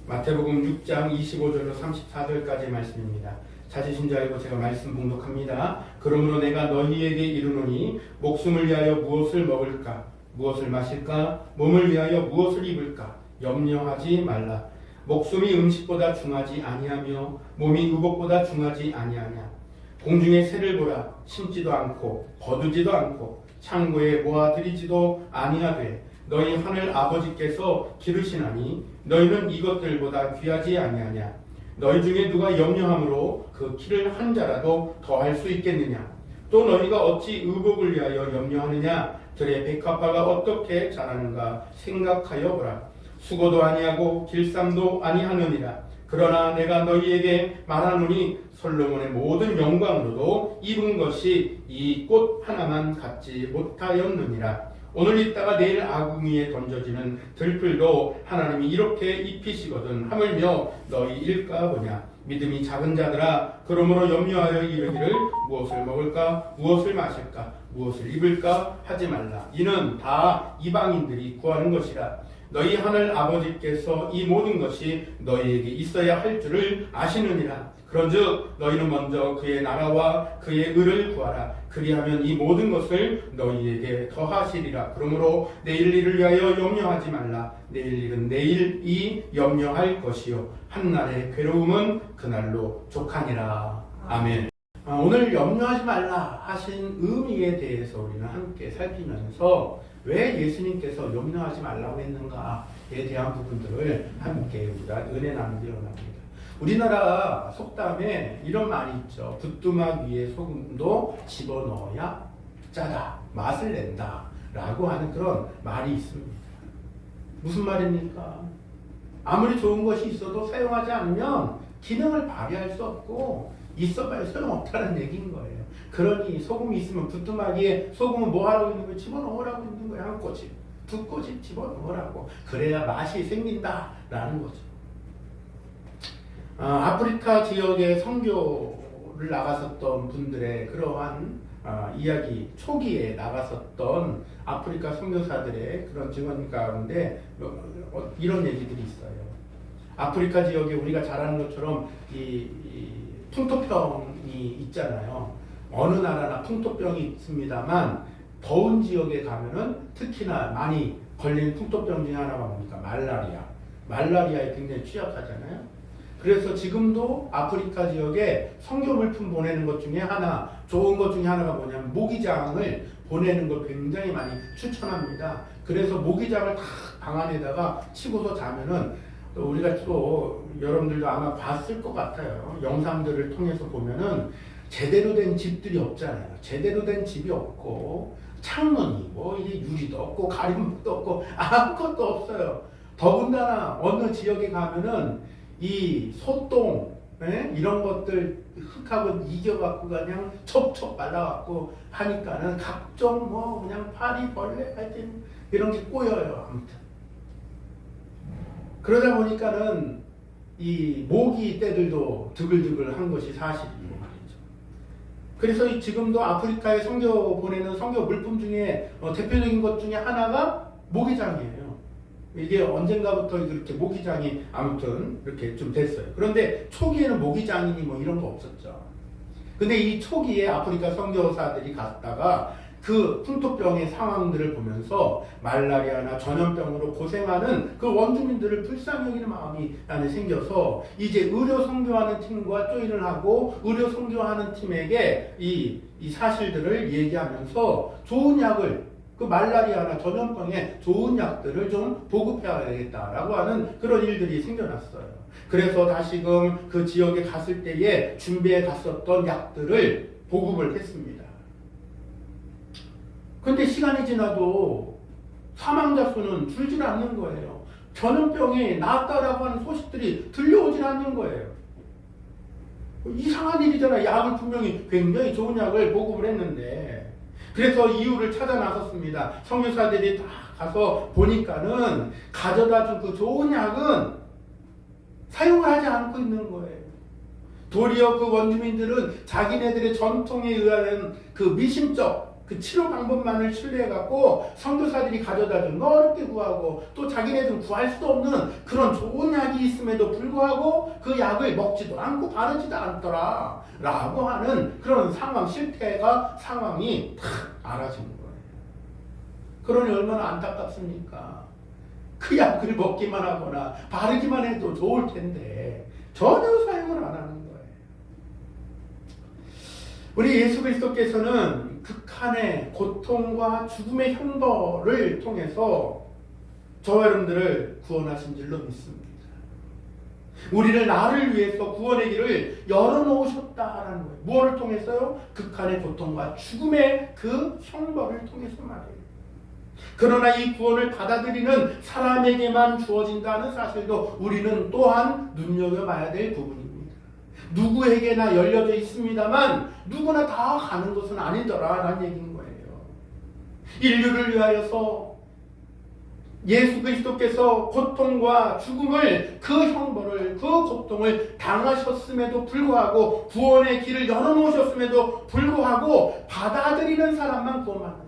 마태복음 6장 25절로 34절까지의 말씀입니다. 찾으신 줄 알고 제가 말씀 봉독합니다. 그러므로 내가 너희에게 이르노니 목숨을 위하여 무엇을 먹을까? 무엇을 마실까? 몸을 위하여 무엇을 입을까? 염려하지 말라. 목숨이 음식보다 중하지 아니하며 몸이 의복보다 중하지 아니하냐. 공중의 새를 보라. 심지도 않고 거두지도 않고 창고에 모아들이지도 아니하되 너희 하늘 아버지께서 기르시나니 너희는 이것들보다 귀하지 아니하냐. 너희 중에 누가 염려함으로 그 키를 한 자라도 더할 수 있겠느냐. 또 너희가 어찌 의복을 위하여 염려하느냐. 들의 백합화가 어떻게 자라는가 생각하여 보라. 수고도 아니하고 길쌈도 아니하느니라. 그러나 내가 너희에게 말하노니 솔로몬의 모든 영광으로도 이룬 것이 이 꽃 하나만 갖지 못하였느니라. 오늘 있다가 내일 아궁이에 던져지는 들풀도 하나님이 이렇게 입히시거든 하물며 너희 일까 보냐. 믿음이 작은 자들아, 그러므로 염려하여 이르기를 무엇을 먹을까, 무엇을 마실까, 무엇을 입을까 하지 말라. 이는 다 이방인들이 구하는 것이라. 너희 하늘 아버지께서 이 모든 것이 너희에게 있어야 할 줄을 아시느니라. 그런즉 너희는 먼저 그의 나라와 그의 의를 구하라. 그리하면 이 모든 것을 너희에게 더하시리라. 그러므로 내일 일을 위하여 염려하지 말라. 내일 일은 내일이 염려할 것이요 한날의 괴로움은 그날로 족하니라. 아멘. 오늘 염려하지 말라 하신 의미에 대해서 우리는 함께 살피면서 왜 예수님께서 염려하지 말라고 했는가에 대한 부분들을 함께 우리가 은혜 나누기 원합니다. 우리나라 속담에 이런 말이 있죠. 부뚜막 위에 소금도 집어넣어야 짜다, 맛을 낸다 라고 하는 그런 말이 있습니다. 무슨 말입니까? 아무리 좋은 것이 있어도 사용하지 않으면 기능을 발휘할 수 없고 있어봐야 소용없다는 얘기인 거예요. 그러니 소금이 있으면 부뚜막 위에 소금은 뭐 하라고 있는 거예요? 집어넣으라고 있는 거예요. 한 꼬집, 두 꼬집 집어넣으라고. 그래야 맛이 생긴다라는 거죠. 아프리카 지역에 선교를 나갔었던 분들의 그러한 이야기, 초기에 나갔었던 아프리카 선교사들의 그런 증언 가운데 이런 얘기들이 있어요. 아프리카 지역에 우리가 잘 아는 것처럼 이 풍토병이 있잖아요. 어느 나라나 풍토병이 있습니다만 더운 지역에 가면은 특히나 많이 걸리는 풍토병 중에 하나가 뭡니까? 말라리아에 굉장히 취약하잖아요. 그래서 지금도 아프리카 지역에 선교 물품 보내는 것 중에 하나, 좋은 것 중에 하나가 뭐냐면 모기장을 보내는 걸 굉장히 많이 추천합니다. 그래서 모기장을 다 방 안에다가 치고서 자면은 또 우리가 또 여러분들도 아마 봤을 것 같아요. 영상들을 통해서 보면은 제대로 된 집들이 없잖아요. 제대로 된 집이 없고 창문이 뭐 이게 유리도 없고 가림목도 없고 아무것도 없어요. 더군다나 어느 지역에 가면은 이 소똥 이런 것들 흙하고 이겨갖고 그냥 촉촉 발라갖고 하니까는 각종 뭐 그냥 파리 벌레 하여튼 이런 게 꼬여요. 아무튼 그러다 보니까는 이 모기 떼들도 드글드글한 것이 사실이고 말이죠. 그래서 지금도 아프리카에 선교 보내는 선교 물품 중에 대표적인 것 중에 하나가 모기장이에요. 이게 언젠가부터 이렇게 모기장이 아무튼 이렇게 좀 됐어요. 그런데 초기에는 모기장이니 뭐 이런 거 없었죠. 근데 이 초기에 아프리카 선교사들이 갔다가 그 풍토병의 상황들을 보면서 말라리아나 전염병으로 고생하는 그 원주민들을 불쌍히 여기는 마음이 안에 생겨서 이제 의료 선교하는 팀과 조인을 하고 의료 선교하는 팀에게 이 사실들을 얘기하면서 좋은 약을 그 말라리아나 전염병에 좋은 약들을 좀 보급해야 되겠다라고 하는 그런 일들이 생겨났어요. 그래서 다시금 그 지역에 갔을 때에 준비해 갔었던 약들을 보급을 했습니다. 근데 시간이 지나도 사망자 수는 줄질 않는 거예요. 전염병이 나았다라고 하는 소식들이 들려오질 않는 거예요. 이상한 일이잖아요. 약을 분명히 굉장히 좋은 약을 보급을 했는데. 그래서 이유를 찾아 나섰습니다. 선교사들이 다 가서 보니까는 가져다 준 그 좋은 약은 사용을 하지 않고 있는 거예요. 도리어 그 원주민들은 자기네들의 전통에 의한 그 미심쩍 그 치료 방법만을 신뢰해갖고 선교사들이 가져다준 거 어렵게 구하고 또 자기네들은 구할 수도 없는 그런 좋은 약이 있음에도 불구하고 그 약을 먹지도 않고 바르지도 않더라 라고 하는 그런 상황, 상황이 탁 알아지는 거예요. 그러니 얼마나 안타깝습니까? 그 약을 먹기만 하거나 바르기만 해도 좋을 텐데 전혀 사용을 안 하는 거예요. 우리 예수 그리스도께서는 극한의 고통과 죽음의 형벌을 통해서 저와 여러분들을 구원하신 줄로 믿습니다. 우리를 나를 위해서 구원의 길을 열어놓으셨다라는 거예요. 무엇을 통해서요? 극한의 고통과 죽음의 그 형벌을 통해서 말이에요. 그러나 이 구원을 받아들이는 사람에게만 주어진다는 사실도 우리는 또한 눈여겨봐야 될 부분입니다. 누구에게나 열려져 있습니다만 누구나 다 가는 것은 아니더라라는 얘기인 거예요. 인류를 위하여서 예수 그리스도께서 고통과 죽음을 그 형벌을 그 고통을 당하셨음에도 불구하고 구원의 길을 열어놓으셨음에도 불구하고 받아들이는 사람만 구원받는다.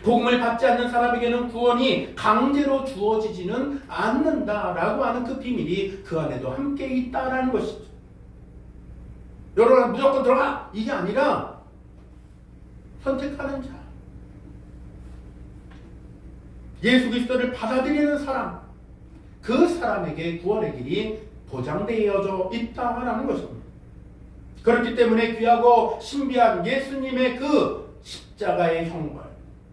복음을 받지 않는 사람에게는 구원이 강제로 주어지지는 않는다라고 하는 그 비밀이 그 안에도 함께 있다라는 것이죠. 여러분 무조건 들어가! 이게 아니라 선택하는 자, 예수 그리스도를 받아들이는 사람, 그 사람에게 구원의 길이 보장되어져 있다라는 것입니다. 그렇기 때문에 귀하고 신비한 예수님의 그 십자가의 형벌,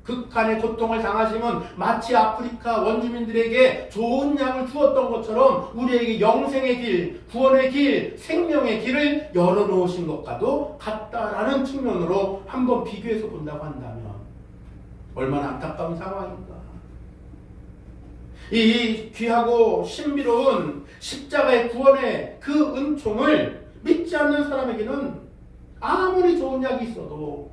극한의 고통을 당하심은 마치 아프리카 원주민들에게 좋은 약을 주었던 것처럼 우리에게 영생의 길, 구원의 길, 생명의 길을 열어놓으신 것과도 같다라는 측면으로 한번 비교해서 본다고 한다면 얼마나 안타까운 상황인가. 이 귀하고 신비로운 십자가의 구원의 그 은총을 믿지 않는 사람에게는 아무리 좋은 약이 있어도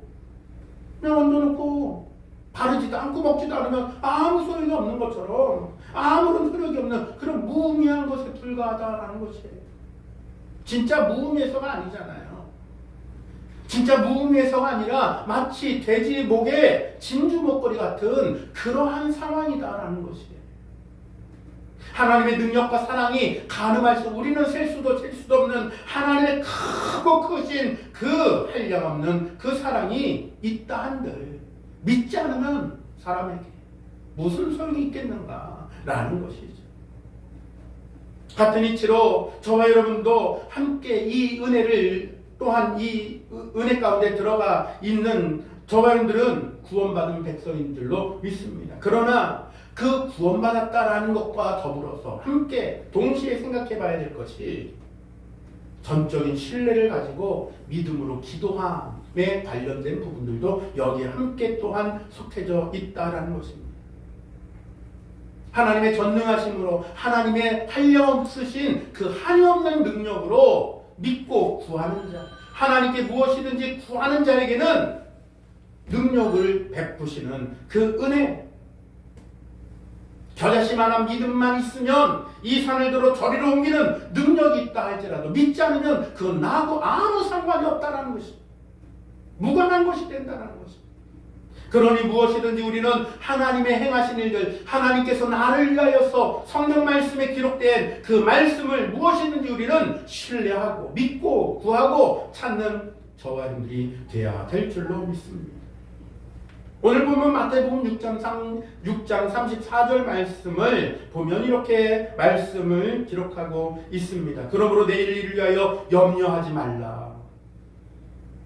그냥 얹어놓고 바르지도 않고 먹지도 않으면 아무 소용이 없는 것처럼 아무런 효력이 없는 그런 무의미한 것에 불과하다라는 것이에요. 진짜 무의미해서가 아니잖아요. 진짜 무의미해서가 아니라 마치 돼지 목에 진주 목걸이 같은 그러한 상황이다라는 것이에요. 하나님의 능력과 사랑이 가늠할수록 우리는 셀 수도 잴 수도 없는 하나님의 크고 크신 그 한량없는 그 사랑이 있다 한들 믿지 않으면 사람에게 무슨 소용이 있겠는가라는 것이죠. 같은 이치로 저와 여러분도 함께 이 은혜를 또한 이 은혜 가운데 들어가 있는 저와 여러분들은 구원받은 백성인 줄로 믿습니다. 그러나 그 구원받았다라는 것과 더불어서 함께 동시에 생각해 봐야 될 것이 전적인 신뢰를 가지고 믿음으로 기도함에 관련된 부분들도 여기에 함께 또한 속해져 있다라는 것입니다. 하나님의 전능하심으로 하나님의 한량없으신 그 한이없는 능력으로 믿고 구하는 자, 하나님께 무엇이든지 구하는 자에게는 능력을 베푸시는 그 은혜, 겨자씨만한 믿음만 있으면 이 산을 들어 저리로 옮기는 능력이 있다 할지라도 믿지 않으면 그건 나하고 아무 상관이 없다는 것이, 무관한 것이 된다는 것이. 그러니 무엇이든지 우리는 하나님의 행하신 일들, 하나님께서 나를 위하여서 성경 말씀에 기록된 그 말씀을 무엇이든지 우리는 신뢰하고 믿고 구하고 찾는 저와 여러분들이 되어야 될 줄로 믿습니다. 오늘 보면 마태복음 6장 34절 말씀을 보면 이렇게 말씀을 기록하고 있습니다. 그러므로 내일 일을 위하여 염려하지 말라.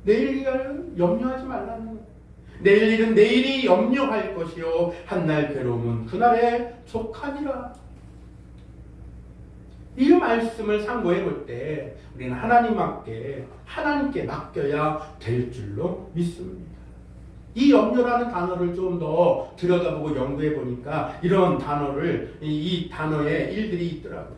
내일 일을 위하여 염려하지 말라는 거예요. 내일 일은 내일이 염려할 것이요 한날 괴로움은 그날에 족하니라. 이 말씀을 상고해 볼 때 우리는 하나님께 맡겨야 될 줄로 믿습니다. 이 염려라는 단어를 좀 더 들여다보고 연구해 보니까 이런 단어를, 이 단어에 일들이 있더라고요.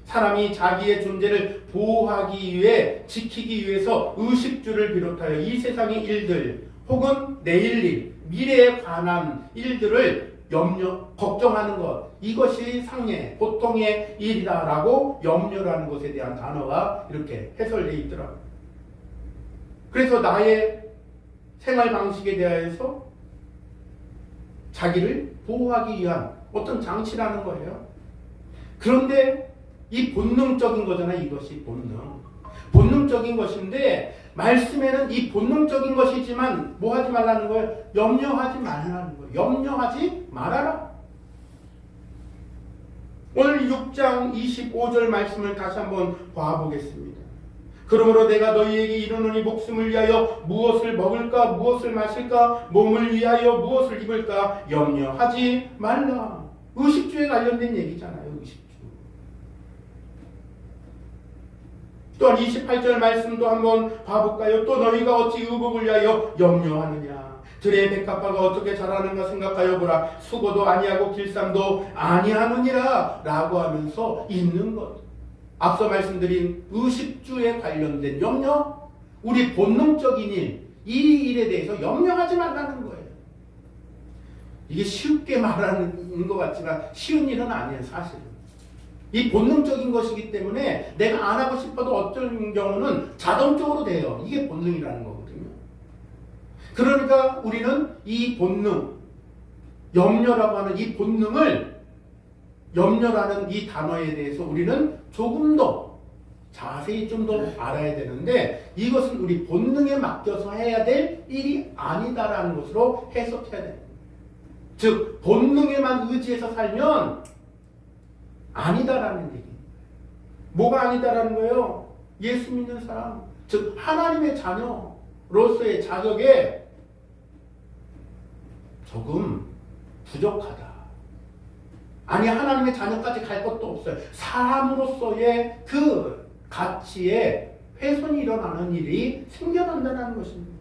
사람이 자기의 존재를 보호하기 위해, 지키기 위해서 의식주를 비롯하여 이 세상의 일들 혹은 내일 일, 미래에 관한 일들을 걱정하는 것, 이것이 상해, 보통의 일이다라고 염려라는 것에 대한 단어가 이렇게 해설되어 있더라고요. 그래서 나의 생활 방식에 대하여서 자기를 보호하기 위한 어떤 장치라는 거예요. 그런데 이 본능적인 거잖아요. 이것이 본능적인 것인데 말씀에는 이 본능적인 것이지만 뭐 하지 말라는 거예요? 염려하지 말라는 거예요. 염려하지 말아라. 오늘 6장 25절 말씀을 다시 한번 봐보겠습니다. 그러므로 내가 너희에게 이르노니 목숨을 위하여 무엇을 먹을까 무엇을 마실까 몸을 위하여 무엇을 입을까 염려하지 말라. 의식주에 관련된 얘기잖아요. 의식주. 또한 28절 말씀도 한번 봐볼까요? 또 너희가 어찌 의복을 위하여 염려하느냐. 들의 백합화가 어떻게 자라는가 생각하여 보라. 수고도 아니하고 길쌈도 아니하느니라 라고 하면서 있는 것. 앞서 말씀드린 의식주에 관련된 염려, 우리 본능적인 일, 이 일에 대해서 염려하지 말라는 거예요. 이게 쉽게 말하는 것 같지만 쉬운 일은 아니에요. 사실은. 이 본능적인 것이기 때문에 내가 안 하고 싶어도 어떤 경우는 자동적으로 돼요. 이게 본능이라는 거거든요. 그러니까 우리는 이 본능, 염려라고 하는 이 본능을, 염려라는 이 단어에 대해서 우리는 조금 더 자세히 좀 더 알아야 되는데 이것은 우리 본능에 맡겨서 해야 될 일이 아니다라는 것으로 해석해야 됩니다. 즉 본능에만 의지해서 살면 아니다라는 얘기입니다. 뭐가 아니다라는 거예요? 예수 믿는 사람, 즉 하나님의 자녀로서의 자격에 조금 부족하다. 아니 하나님의 자녀까지 갈 것도 없어요. 사람으로서의 그 가치에 훼손이 일어나는 일이 생겨난다는 것입니다.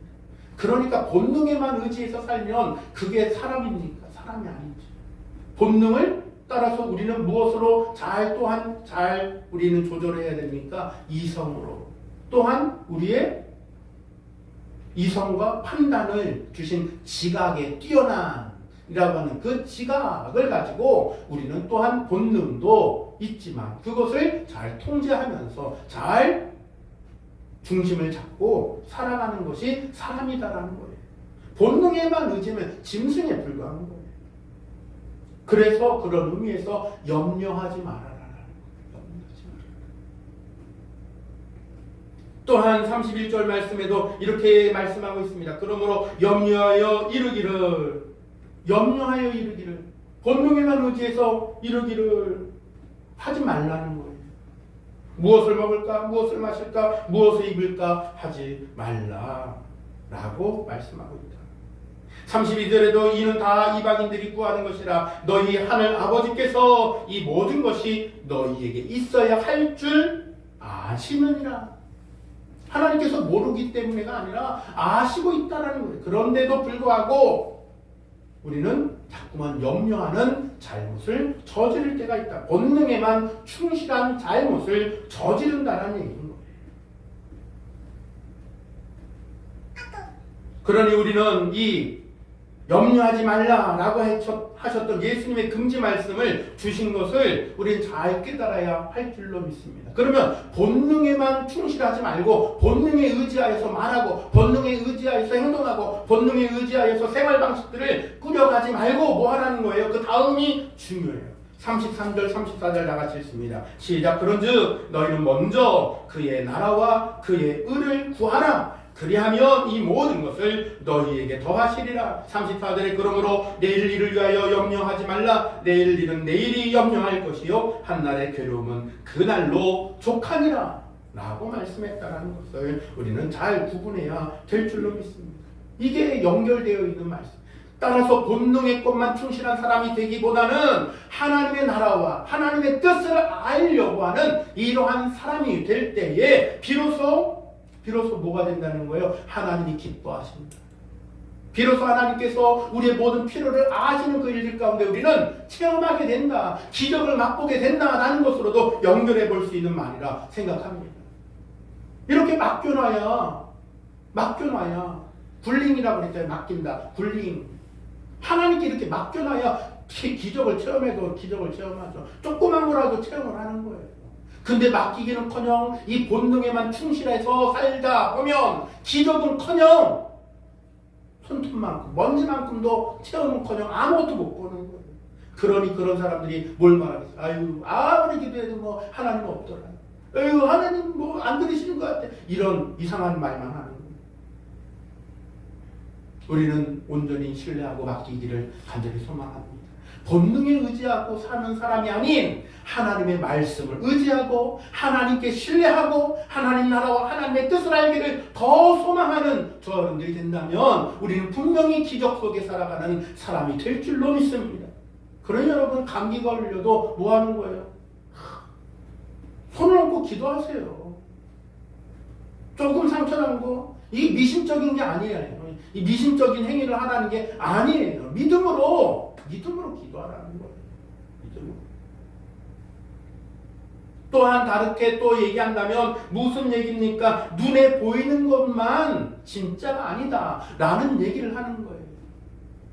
그러니까 본능에만 의지해서 살면 그게 사람입니까? 사람이 아니죠. 본능을 따라서 우리는 무엇으로 또한 잘 우리는 조절해야 됩니까? 이성으로. 또한 우리의 이성과 판단을 주신 지각에 뛰어난 이라고 하는 그 지각을 가지고 우리는 또한 본능도 있지만 그것을 잘 통제하면서 잘 중심을 잡고 살아가는 것이 사람이다라는 거예요. 본능에만 의지하면 짐승에 불과한 거예요. 그래서 그런 의미에서 염려하지 말아라. 또한 31절 말씀에도 이렇게 말씀하고 있습니다. 그러므로 염려하여 이르기를 본능에만 의지해서 이르기를 하지 말라는 거예요. 무엇을 먹을까 무엇을 마실까 무엇을 입을까 하지 말라라고 말씀하고 있다. 32절에도 이는 다 이방인들이 구하는 것이라 너희 하늘 아버지께서 이 모든 것이 너희에게 있어야 할 줄 아시느니라. 하나님께서 모르기 때문에가 아니라 아시고 있다는 거예요. 그런데도 불구하고 우리는 자꾸만 염려하는 잘못을 저지를 때가 있다. 본능에만 충실한 잘못을 저지른다는 얘기인 거예요. 그러니 우리는 이 염려하지 말라라고 하셨던 예수님의 금지 말씀을 주신 것을 우리는 잘 깨달아야 할 줄로 믿습니다. 그러면 본능에만 충실하지 말고 본능에 의지하여서 말하고 본능에 의지하여서 행동하고 본능에 의지하여서 생활 방식들을 꾸려가지 말고 뭐 하라는 거예요? 그 다음이 중요해요. 33절 34절 다같이 읽습니다. 시작. 그런즉 너희는 먼저 그의 나라와 그의 의를 구하라. 그리하면 이 모든 것을 너희에게 더하시리라. 34절에 그러므로 내일 일을 위하여 염려하지 말라. 내일 일은 내일이 염려할 것이요 한날의 괴로움은 그날로 족하니라 라고 말씀했다는 것을 우리는 잘 구분해야 될 줄로 믿습니다. 이게 연결되어 있는 말씀. 따라서 본능의 것만 충실한 사람이 되기보다는 하나님의 나라와 하나님의 뜻을 알려고 하는 이러한 사람이 될 때에 비로소 뭐가 된다는 거예요? 하나님이 기뻐하십니다. 비로소 하나님께서 우리의 모든 필요를 아시는 그 일들 가운데 우리는 체험하게 된다. 기적을 맛보게 된다라는 것으로도 연결해 볼 수 있는 말이라 생각합니다. 이렇게 맡겨놔야 굴링이라고 그랬잖아요. 맡긴다. 굴링. 하나님께 이렇게 맡겨놔야 기적을 체험해도 기적을 체험하죠. 조그만 거라도 체험을 하는 거예요. 근데 맡기기는커녕 이 본능에만 충실해서 살다 보면 기적은커녕 손톱만큼 먼지만큼도 채우는커녕 아무것도 못 보는 거예요. 그러니 그런 사람들이 뭘 말하겠어요? 아유 아무리 기도해도 뭐 하나님 없더라. 아유 하나님 뭐 안 들으시는 것 같아. 이런 이상한 말만 하는 거예요. 우리는 온전히 신뢰하고 맡기기를 간절히 소망합니다. 본능에 의지하고 사는 사람이 아닌 하나님의 말씀을 의지하고 하나님께 신뢰하고 하나님 나라와 하나님의 뜻을 알기를 더 소망하는 저 여러분들이 된다면 우리는 분명히 기적 속에 살아가는 사람이 될 줄로 믿습니다. 그러니 여러분 감기 걸려도 뭐 하는 거예요? 손을 얹고 기도하세요. 조금 상처난 거 이 미심적인 게 아니에요. 이 미심적인 행위를 하라는 게 아니에요. 믿음으로 기도하라는 거예요. 믿음으로. 또한 다르게 또 얘기한다면 무슨 얘기입니까? 눈에 보이는 것만 진짜가 아니다 라는 얘기를 하는 거예요.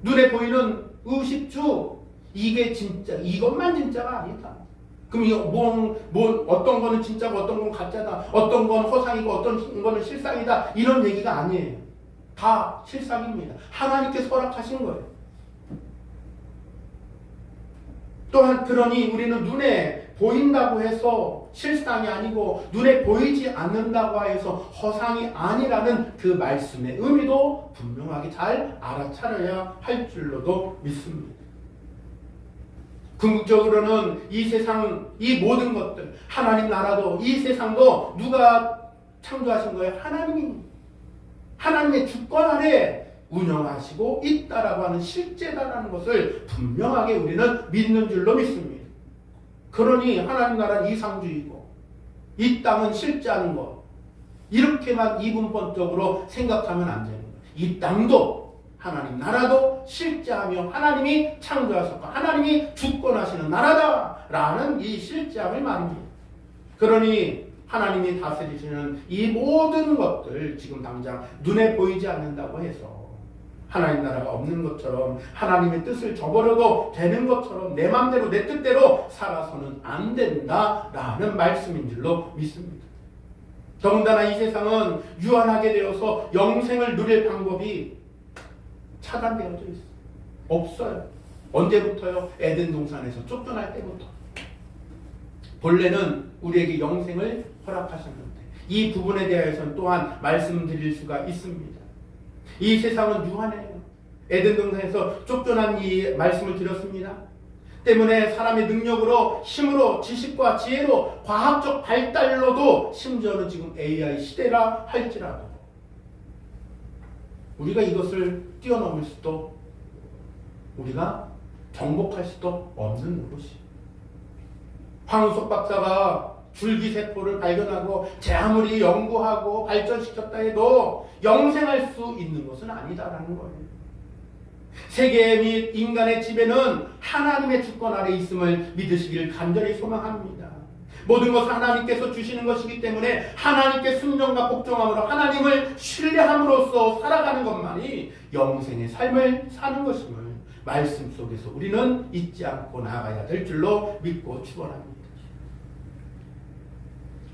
눈에 보이는 의식주 이게 진짜 이것만 진짜가 아니다. 그럼 어떤 거는 진짜고 어떤 건 가짜다, 어떤 건 허상이고 어떤 거는 실상이다 이런 얘기가 아니에요. 다 실상입니다. 하나님께서 허락하신 거예요. 또한 그러니 우리는 눈에 보인다고 해서 실상이 아니고 눈에 보이지 않는다고 해서 허상이 아니라는 그 말씀의 의미도 분명하게 잘 알아차려야 할 줄로도 믿습니다. 궁극적으로는 이 세상, 이 모든 것들, 하나님 나라도 이 세상도 누가 창조하신 거예요? 하나님이. 하나님의 주권 아래 운영하시고 있다라고 하는 실제다라는 것을 분명하게 우리는 믿는 줄로 믿습니다. 그러니 하나님 나라는 이상주의고 이 땅은 실제하는 것 이렇게만 이분법적으로 생각하면 안 되는 거예요. 이 땅도 하나님 나라도 실제하며 하나님이 창조하셨고 하나님이 주권하시는 나라다라는 이 실제함을 말합니다. 그러니 하나님이 다스리시는 이 모든 것들 지금 당장 눈에 보이지 않는다고 해서 하나님 나라가 없는 것처럼 하나님의 뜻을 저버려도 되는 것처럼 내 맘대로 내 뜻대로 살아서는 안 된다라는 말씀인 줄로 믿습니다. 더군다나 이 세상은 유한하게 되어서 영생을 누릴 방법이 차단되어져 있어요. 없어요. 언제부터요? 에덴 동산에서 쫓겨날 때부터. 본래는 우리에게 영생을 허락하셨는데 이 부분에 대해서는 또한 말씀드릴 수가 있습니다. 이 세상은 유한해요. 에덴 동산에서 쫓겨난 이 말씀을 드렸습니다. 때문에 사람의 능력으로 힘으로 지식과 지혜로 과학적 발달로도 심지어는 지금 AI 시대라 할지라도 우리가 이것을 뛰어넘을 수도 우리가 정복할 수도 없는 것이 황우석 박사가 줄기세포를 발견하고 제 아무리 연구하고 발전시켰다 해도 영생할 수 있는 것은 아니다라는 거예요. 세계 및 인간의 지배는 하나님의 주권 아래 있음을 믿으시길 간절히 소망합니다. 모든 것을 하나님께서 주시는 것이기 때문에 하나님께 순종과 복종함으로 하나님을 신뢰함으로써 살아가는 것만이 영생의 삶을 사는 것임을 말씀 속에서 우리는 잊지 않고 나아가야 될 줄로 믿고 축원합니다.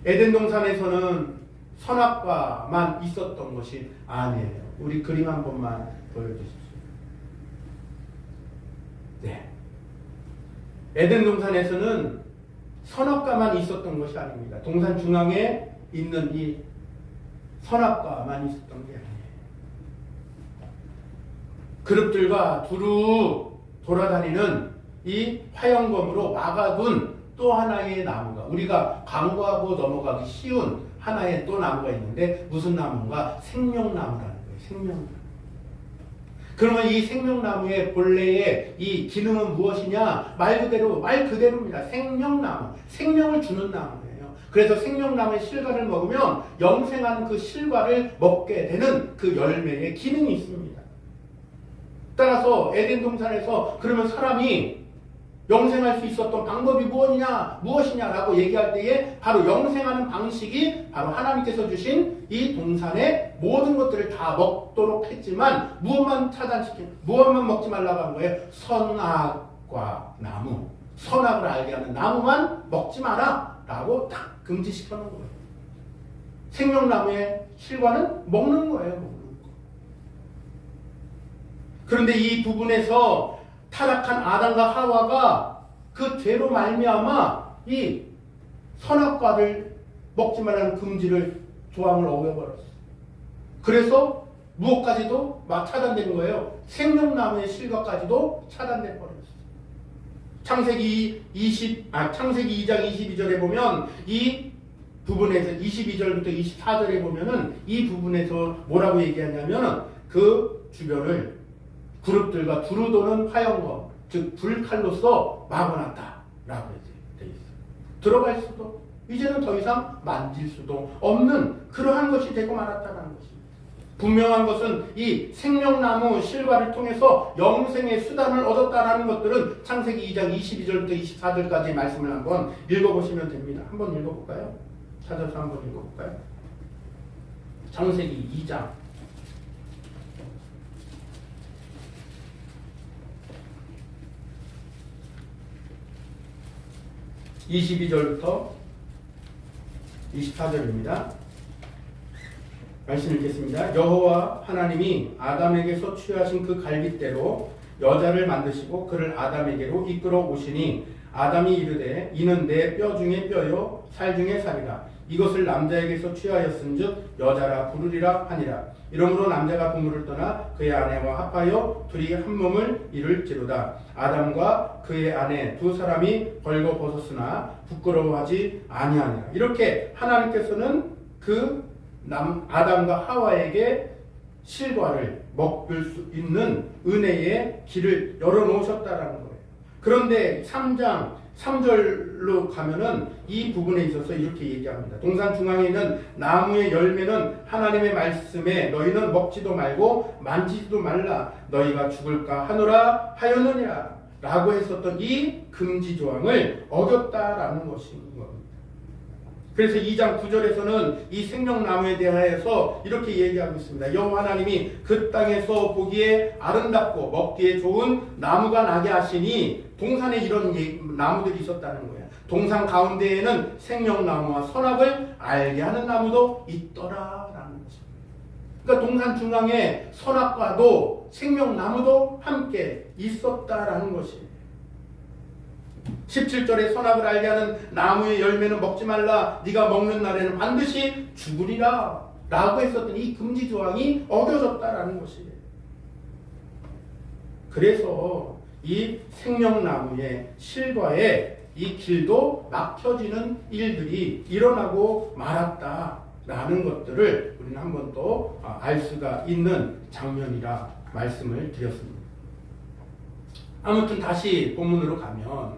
에덴 동산에서는 선악과만 있었던 것이 아니에요. 우리 그림 한 번만 보여주십시오. 네. 에덴 동산에서는 선악과만 있었던 것이 아닙니다. 동산 중앙에 있는 이 선악과만 있었던 게 아니에요. 그룹들과 두루 돌아다니는 이 화영검으로 막아둔 또 하나의 나무가 우리가 간과하고 넘어가기 쉬운 하나의 또 나무가 있는데 무슨 나무인가? 생명나무라는 거예요. 생명나무. 그러면 이 생명나무의 본래의 이 기능은 무엇이냐? 말 그대로입니다. 생명나무. 생명을 주는 나무예요. 그래서 생명나무의 실과를 먹으면 영생하는 그 실과를 먹게 되는 그 열매의 기능이 있습니다. 따라서 에덴 동산에서 그러면 사람이 영생할 수 있었던 방법이 무엇이냐라고 얘기할 때에 바로 영생하는 방식이 바로 하나님께서 주신 이 동산의 모든 것들을 다 먹도록 했지만 무엇만 먹지 말라고 한 거예요? 선악과 나무. 선악을 알게 하는 나무만 먹지 마라 라고 딱 금지시켜 놓은 거예요. 생명나무의 실과는 먹는 거예요. 먹는 거. 그런데 이 부분에서 타락한 아담과 하와가 그 죄로 말미암아 이 선악과를 먹지 말라는 금지를 조항을 어겨버렸어요. 그래서 무엇까지도 막 차단된 거예요. 생명나무의 실과까지도 차단돼 버렸어요. 창세기 2장 22절에 보면 이 부분에서 22절부터 24절에 보면은 이 부분에서 뭐라고 얘기하냐면 그 주변을 그룹들과 두루 도는 화형검, 즉 불칼로서 막아놨다 라고 되어 있어요. 들어갈 수도 이제는 더 이상 만질 수도 없는 그러한 것이 되고 말았다는 것입니다. 분명한 것은 이 생명나무 실과를 통해서 영생의 수단을 얻었다라는 것들은 창세기 2장 22절부터 24절까지 말씀을 한번 읽어보시면 됩니다. 한번 읽어볼까요? 찾아서 한번 읽어볼까요? 창세기 2장 22절부터 24절입니다. 말씀 읽겠습니다. 여호와 하나님이 아담에게서 취하신 그 갈빗대로 여자를 만드시고 그를 아담에게로 이끌어 오시니 아담이 이르되 이는 내 뼈 중에 뼈요 살 중에 살이라. 이것을 남자에게서 취하였은즉 여자라 부르리라 하니라. 이러므로 남자가 부모를 떠나 그의 아내와 합하여 둘이 한 몸을 이룰지로다. 아담과 그의 아내 두 사람이 벌거벗었으나 부끄러워하지 아니하니라. 이렇게 하나님께서는 그 아담과 하와에게 실과를 먹을 수 있는 은혜의 길을 열어놓으셨다라는 거예요. 그런데 3장 3절로 가면은 이 부분에 있어서 이렇게 얘기합니다. 동산 중앙에 있는 나무의 열매는 하나님의 말씀에 너희는 먹지도 말고 만지지도 말라 너희가 죽을까 하노라 하였느니라 라고 했었던 이 금지 조항을 어겼다라는 것인 겁니다. 그래서 2장 9절에서는 이 생명나무에 대하여서 이렇게 얘기하고 있습니다. 여호와 하나님이 그 땅에서 보기에 아름답고 먹기에 좋은 나무가 나게 하시니 동산에 이런 나무들이 있었다는 거예요. 동산 가운데에는 생명나무와 선악을 알게 하는 나무도 있더라라는 거죠. 그러니까 동산 중앙에 선악과도 생명나무도 함께 있었다라는 것이에요. 17절에 선악을 알게 하는 나무의 열매는 먹지 말라 네가 먹는 날에는 반드시 죽으리라 라고 했었던 이 금지 조항이 어겨졌다라는 것이에요. 그래서 이 생명나무의 실과에 이 길도 막혀지는 일들이 일어나고 말았다라는 것들을 우리는 한 번 더 알 수가 있는 장면이라 말씀을 드렸습니다. 아무튼 다시 본문으로 가면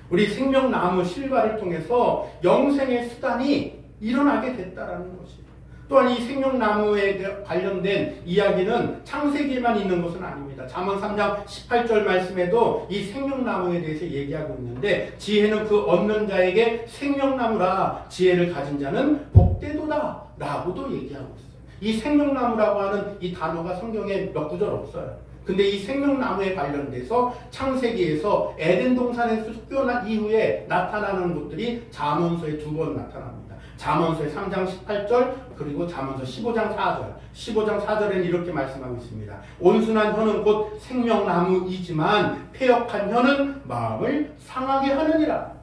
우리 생명나무 실과를 통해서 영생의 수단이 일어나게 됐다라는 것이에요. 또한 이 생명나무에 관련된 이야기는 창세기에만 있는 것은 아닙니다. 잠언 3장 18절 말씀에도 이 생명나무에 대해서 얘기하고 있는데 지혜는 그 얻는 자에게 생명나무라 지혜를 가진 자는 복되도다 라고도 얘기하고 있어요. 이 생명나무라고 하는 이 단어가 성경에 몇 구절 없어요. 근데 이 생명나무에 관련돼서 창세기에서 에덴 동산에서 쫓겨난 이후에 나타나는 것들이 잠언서에 두 번 나타납니다. 잠언서의 3장 18절 그리고 잠언서 15장 4절 15장 4절에는 이렇게 말씀하고 있습니다. 온순한 혀는 곧 생명나무이지만 패역한 혀는 마음을 상하게 하느니라.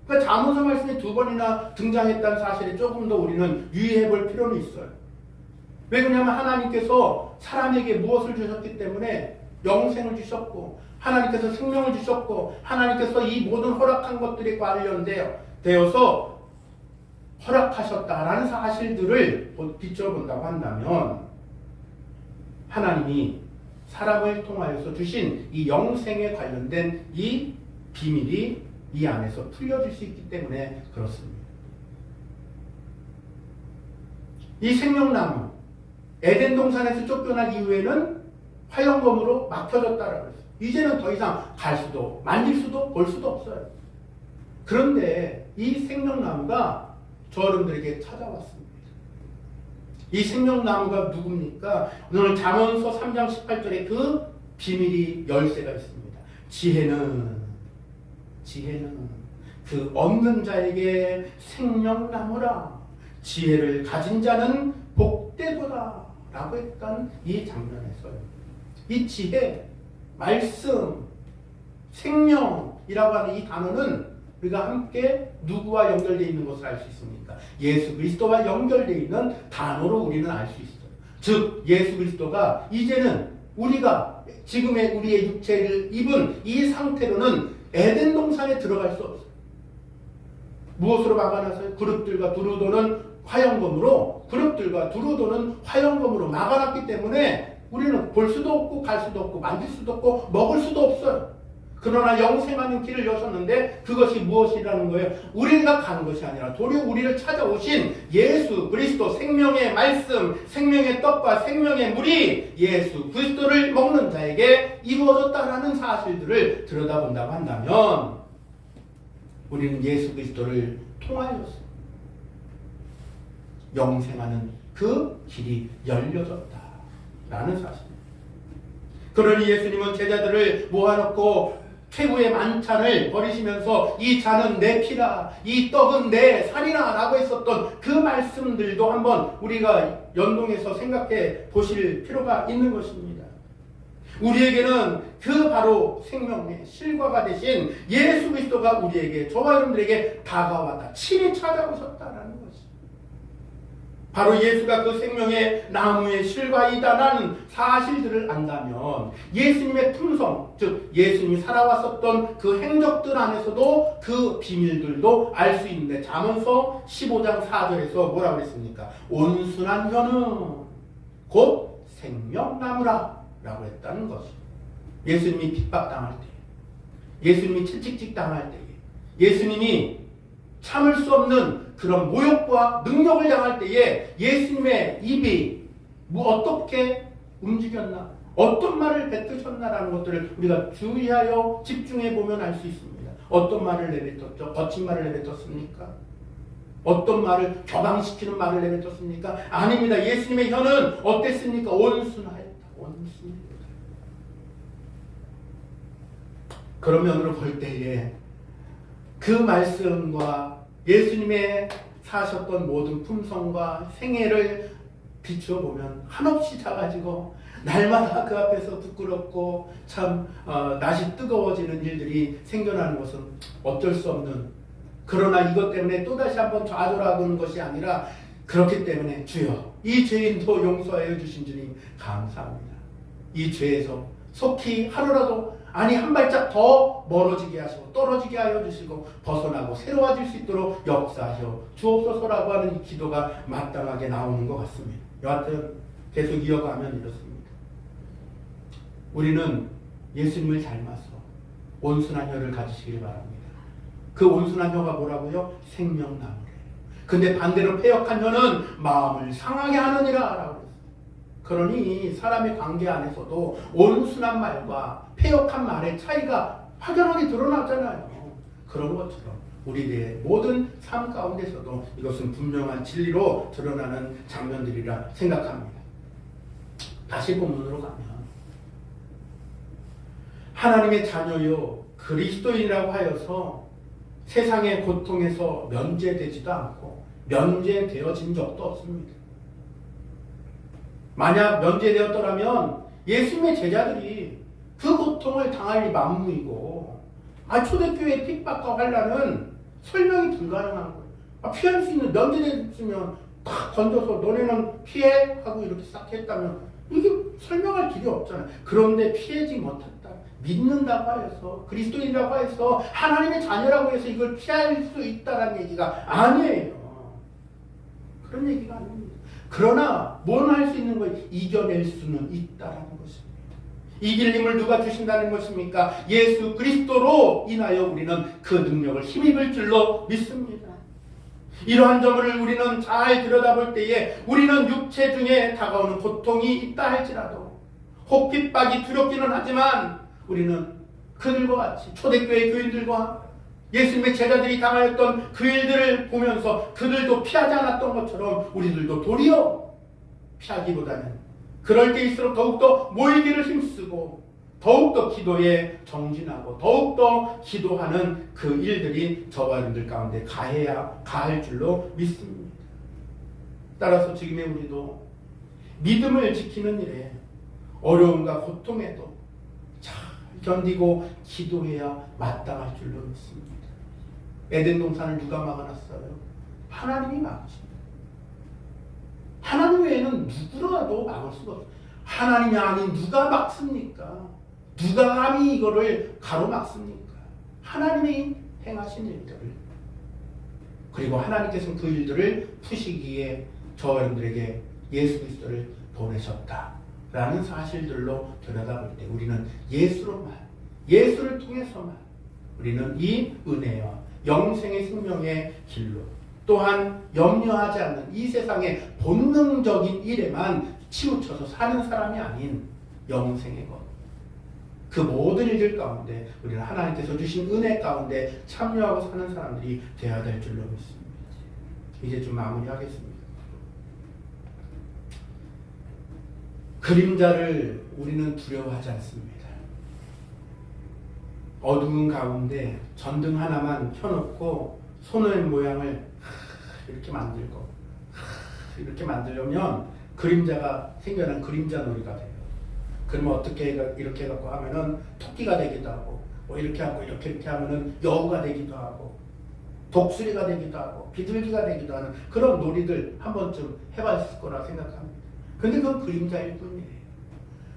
그러니까 잠언서 말씀이 두 번이나 등장했다는 사실에 조금 더 우리는 유의해 볼 필요는 있어요. 왜 그러냐면 하나님께서 사람에게 무엇을 주셨기 때문에 영생을 주셨고 하나님께서 생명을 주셨고 하나님께서 이 모든 허락한 것들에 관련되어서 허락하셨다라는 사실들을 비춰본다고 한다면 하나님이 사람을 통하여서 주신 이 영생에 관련된 이 비밀이 이 안에서 풀려질 수 있기 때문에 그렇습니다. 이 생명나무 에덴 동산에서 쫓겨난 이후에는 화영검으로 막혀졌다라고 했어요. 이제는 더 이상 갈 수도 만질 수도 볼 수도 없어요. 그런데 이 생명나무가 저여러분들에게 찾아왔습니다. 이 생명나무가 누굽니까? 오늘 잠언서 3장 18절에 그 비밀이 열쇠가 있습니다. 지혜는 지혜는 그 얻는 자에게 생명나무라. 지혜를 가진 자는 복되도다 라고 했던 이 장면에서요. 이 지혜, 말씀, 생명이라고 하는 이 단어는 우리가 함께 누구와 연결되어 있는 것을 알 수 있습니까? 예수 그리스도와 연결되어 있는 단어로 우리는 알 수 있어요. 즉 예수 그리스도가 이제는 우리가 지금의 우리의 육체를 입은 이 상태로는 에덴 동산에 들어갈 수 없어요. 무엇으로 막아놨어요? 그룹들과 두루도는 화영검으로 막아놨기 때문에 우리는 볼 수도 없고 갈 수도 없고 만질 수도 없고 먹을 수도 없어요. 그러나 영생하는 길을 여셨는데 그것이 무엇이라는 거예요? 우리가 가는 것이 아니라 도리어 우리를 찾아오신 예수 그리스도 생명의 말씀, 생명의 떡과 생명의 물이 예수 그리스도를 먹는 자에게 이루어졌다라는 사실들을 들여다본다고 한다면 우리는 예수 그리스도를 통하였습니다. 영생하는 그 길이 열려졌다라는 사실입니다. 그러니 예수님은 제자들을 모아놓고 최후의 만찬을 버리시면서 이 잔은 내 피라, 이 떡은 내 살이라 라고 했었던 그 말씀들도 한번 우리가 연동해서 생각해 보실 필요가 있는 것입니다. 우리에게는 그 바로 생명의 실과가 되신 예수 그리스도가 우리에게, 저와 여러분들에게 다가왔다, 친히 찾아오셨다라는 것입니다. 바로 예수가 그 생명의 나무의 실과이다라는 사실들을 안다면 예수님의 품성, 즉 예수님이 살아왔었던 그 행적들 안에서도 그 비밀들도 알 수 있는데 잠언서 15장 4절에서 뭐라고 했습니까? 온순한 혀는 곧 생명나무라 라고 했다는 것입니다. 예수님이 핍박당할 때, 예수님이 채찍질 당할 때, 예수님이 참을 수 없는 그런 모욕과 능력을 당할 때에 예수님의 입이 어떻게 움직였나, 어떤 말을 뱉으셨나라는 것들을 우리가 주의하여 집중해 보면 알 수 있습니다. 어떤 말을 내뱉었죠? 거친 말을 내뱉었습니까? 어떤 말을 격앙시키는 말을 내뱉었습니까? 아닙니다. 예수님의 혀는 어땠습니까? 온순하였다. 온순했다. 그런 면으로 볼 때에 그 말씀과 예수님의 사셨던 모든 품성과 생애를 비추어 보면 한없이 작아지고 날마다 그 앞에서 부끄럽고 참 낯이 뜨거워지는 일들이 생겨나는 것은 어쩔 수 없는, 그러나 이것 때문에 또다시 한번 좌절하는 것이 아니라 그렇기 때문에 주여 이 죄인도 용서하여 주신 주님 감사합니다. 이 죄에서 속히 하루라도, 아니 한 발짝 더 멀어지게 하시고 떨어지게 하여 주시고 벗어나고 새로워질 수 있도록 역사하여 주옵소서라고 하는 이 기도가 마땅하게 나오는 것 같습니다. 여하튼 계속 이어가면 이렇습니다. 우리는 예수님을 닮아서 온순한 혀를 가지시길 바랍니다. 그 온순한 혀가 뭐라고요? 생명나무래. 근데 반대로 패역한 혀는 마음을 상하게 하느니라 라고 했어요. 그러니 사람의 관계 안에서도 온순한 말과 패역한 말의 차이가 확연하게 드러나잖아요. 그런 것처럼 우리의 모든 삶 가운데서도 이것은 분명한 진리로 드러나는 장면들이라 생각합니다. 다시 본문으로 가면 하나님의 자녀요 그리스도인이라고 하여서 세상의 고통에서 면제되지도 않고 면제되어진 적도 없습니다. 만약 면제되었더라면 예수님의 제자들이 그 고통을 당할 리 만무이고, 초대교회의 핍박과 환난은 설명이 불가능한 거예요. 피할 수 있는, 면제됐으면 탁 건져서 너네는 피해 하고 이렇게 싹 했다면 이게 설명할 길이 없잖아요. 그런데 피하지 못했다, 믿는다고 하여서, 그리스도인이라고 해서, 하나님의 자녀라고 해서 이걸 피할 수 있다는 얘기가 아니에요. 그런 얘기가 아닙니다. 그러나 뭘 할 수 있는 거예요? 이겨낼 수는 있다라는 것입니다. 이길 힘을 누가 주신다는 것입니까? 예수 그리스도로 인하여 우리는 그 능력을 힘입을 줄로 믿습니다. 이러한 점을 우리는 잘 들여다볼 때에 우리는 육체 중에 다가오는 고통이 있다 할지라도, 혹 핍박이 두렵기는 하지만 우리는 그들과 같이 초대교회 교인들과 예수님의 제자들이 당하였던 그 일들을 보면서 그들도 피하지 않았던 것처럼 우리들도 도리어 피하기보다는 그럴 때일수록 더욱더 모이기를 힘쓰고 더욱더 기도에 정진하고 더욱더 기도하는 그 일들이 저와 여러분들 가운데 가할 줄로 믿습니다. 따라서 지금의 우리도 믿음을 지키는 일에 어려움과 고통에도 잘 견디고 기도해야 마땅할 줄로 믿습니다. 에덴 동산을 누가 막아놨어요? 하나님이 막으십니다. 하나님 외에는 누구라도 막을 수가 없어요. 하나님이 아닌 누가 막습니까? 누가 감히 이거를 가로막습니까? 하나님이 행하신 일들을, 그리고 하나님께서는 그 일들을 푸시기에 저와 여러분들에게 예수 그리스도를 보내셨다라는 사실들로 들여다볼 때 우리는 예수로만, 예수를 통해서만 우리는 이 은혜와 영생의 생명의 길로, 또한 염려하지 않는 이 세상의 본능적인 일에만 치우쳐서 사는 사람이 아닌 영생의 것, 그 모든 일들 가운데 우리는 하나님께서 주신 은혜 가운데 참여하고 사는 사람들이 되어야 될 줄로 믿습니다. 이제 좀 마무리하겠습니다. 그림자를 우리는 두려워하지 않습니다. 어두운 가운데 전등 하나만 켜놓고 손의 모양을 이렇게 만들고 이렇게 만들려면 그림자가 생겨난 그림자 놀이가 돼요. 그러면 어떻게 이렇게 해갖고 하면은 토끼가 되기도 하고, 뭐 이렇게 하고 이렇게 하면은 여우가 되기도 하고, 독수리가 되기도 하고, 비둘기가 되기도 하는 그런 놀이들 한 번쯤 해봤을 거라 생각합니다. 근데 그건 그림자일 뿐이에요.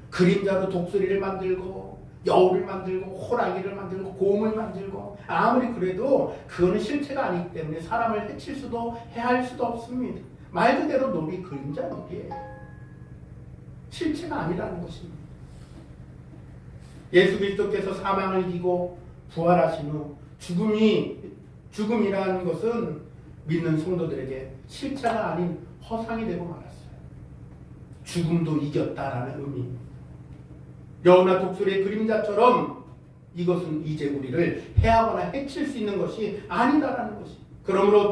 그림자로 독수리를 만들고 여우를 만들고 호랑이를 만들고 곰을 만들고, 아무리 그래도 그거는 실체가 아니기 때문에 사람을 해칠 수도 해할 수도 없습니다. 말 그대로 놀이 그림자 놀이에요. 실체가 아니라는 것입니다. 예수 그리스도께서 사망을 이기고 부활하신 후 죽음이라는 것은 믿는 성도들에게 실체가 아닌 허상이 되고 말았어요. 죽음도 이겼다라는 의미입니다. 여우나 독수리의 그림자처럼 이것은 이제 우리를 해하거나 해칠 수 있는 것이 아니다라는 것이. 그러므로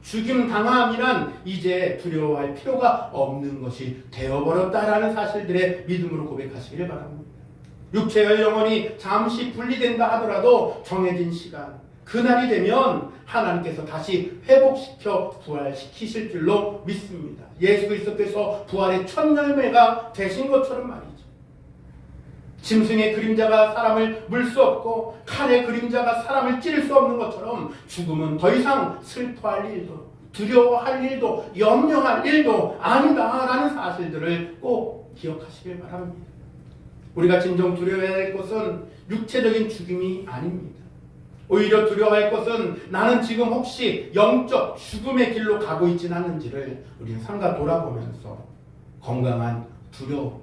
죽임 당함이란 이제 두려워할 필요가 없는 것이 되어버렸다라는 사실들의 믿음으로 고백하시기를 바랍니다. 육체와 영혼이 잠시 분리된다 하더라도 정해진 시간, 그날이 되면 하나님께서 다시 회복시켜 부활시키실 줄로 믿습니다. 예수 그리스도께서 부활의 첫 열매가 되신 것처럼 말이죠. 짐승의 그림자가 사람을 물 수 없고 칼의 그림자가 사람을 찌를 수 없는 것처럼 죽음은 더 이상 슬퍼할 일도 두려워할 일도 염려할 일도 아니다라는 사실들을 꼭 기억하시길 바랍니다. 우리가 진정 두려워해야 할 것은 육체적인 죽음이 아닙니다. 오히려 두려워할 것은 나는 지금 혹시 영적 죽음의 길로 가고 있지는 않는지를 우리는 삼가 돌아보면서 건강한 두려움,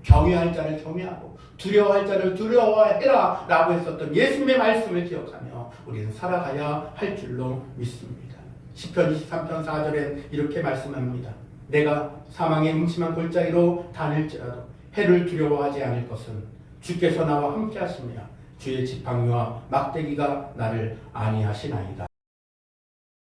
경외할 자를 경외하고 두려워할 자를 두려워해라 라고 했었던 예수님의 말씀을 기억하며 우리는 살아가야 할 줄로 믿습니다. 시편 23편 4절엔 이렇게 말씀합니다. 내가 사망의 음침한 골짜기로 다닐지라도 해를 두려워하지 않을 것은 주께서 나와 함께 하시며 주의 지팡이와 막대기가 나를 안위하시나이다